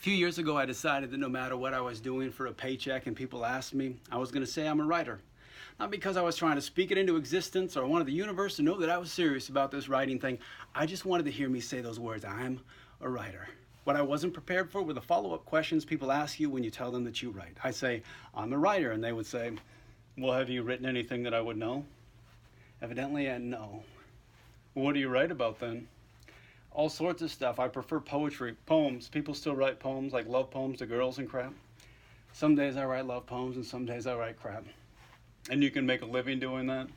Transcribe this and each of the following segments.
few years ago, I decided that no matter what I was doing for a paycheck and people asked me, I was going to say I'm a writer. Not because I was trying to speak it into existence or wanted the universe to know that I was serious about this writing thing. I just wanted to hear me say those words, I'm a writer. What I wasn't prepared for were the follow-up questions people ask you when you tell them that you write. I say, I'm a writer, and they would say, well, have you written anything that I would know? Evidently, no. Well, what do you write about then? All sorts of stuff. I prefer poetry, poems. People still write poems, like love poems to girls and crap. Some days I write love poems and some days I write crap. And you can make a living doing that?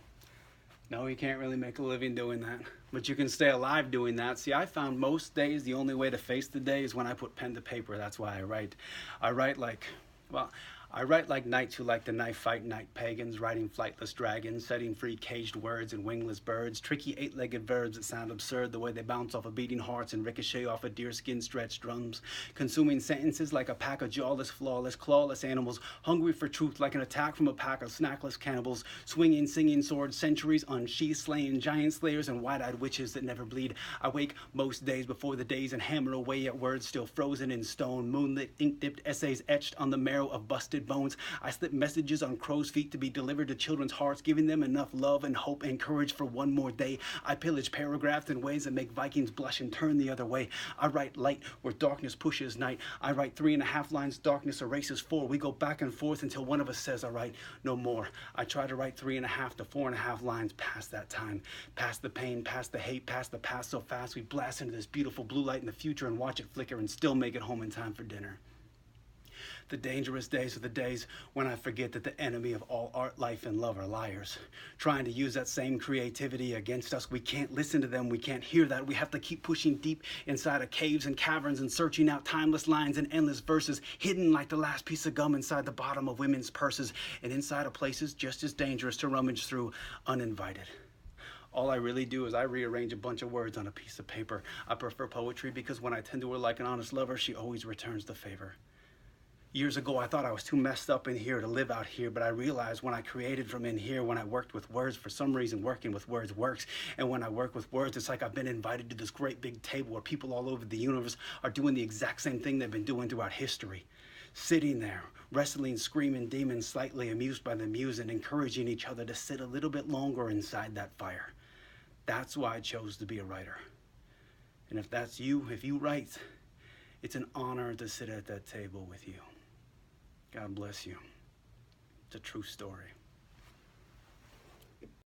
No, you can't really make a living doing that. But you can stay alive doing that. See, I found most days the only way to face the day is when I put pen to paper. That's why I write. I write like knights who like to knife fight night pagans, riding flightless dragons, setting free caged words and wingless birds, tricky eight-legged verbs that sound absurd the way they bounce off of beating hearts and ricochet off of deerskin stretched drums, consuming sentences like a pack of jawless, flawless, clawless animals, hungry for truth like an attack from a pack of snackless cannibals, swinging, singing swords, centuries unsheathed, slaying giant slayers and wide-eyed witches that never bleed. I wake most days before the days and hammer away at words still frozen in stone, moonlit, ink-dipped essays etched on the marrow of busted bones. I slip messages on crow's feet to be delivered to children's hearts, giving them enough love and hope and courage for one more day. I pillage paragraphs in ways that make Vikings blush and turn the other way. I write light where darkness pushes night. I write 3.5 lines, darkness erases 4. We go back and forth until one of us says, all right, no more. I try to write 3.5 to 4.5 lines past that time, past the pain, past the hate, past the past so fast we blast into this beautiful blue light in the future and watch it flicker and still make it home in time for dinner. The dangerous days are the days when I forget that the enemy of all art, life, and love are liars. Trying to use that same creativity against us. We can't listen to them. We can't hear that. We have to keep pushing deep inside of caves and caverns and searching out timeless lines and endless verses, hidden like the last piece of gum inside the bottom of women's purses and inside of places just as dangerous to rummage through uninvited. All I really do is I rearrange a bunch of words on a piece of paper. I prefer poetry because when I tend to her like an honest lover, she always returns the favor. Years ago, I thought I was too messed up in here to live out here, but I realized when I created from in here, when I worked with words, for some reason working with words works. And when I work with words, it's like I've been invited to this great big table where people all over the universe are doing the exact same thing they've been doing throughout history. Sitting there, wrestling, screaming demons, slightly amused by the muse and encouraging each other to sit a little bit longer inside that fire. That's why I chose to be a writer. And if that's you, if you write, it's an honor to sit at that table with you. God bless you. It's a true story.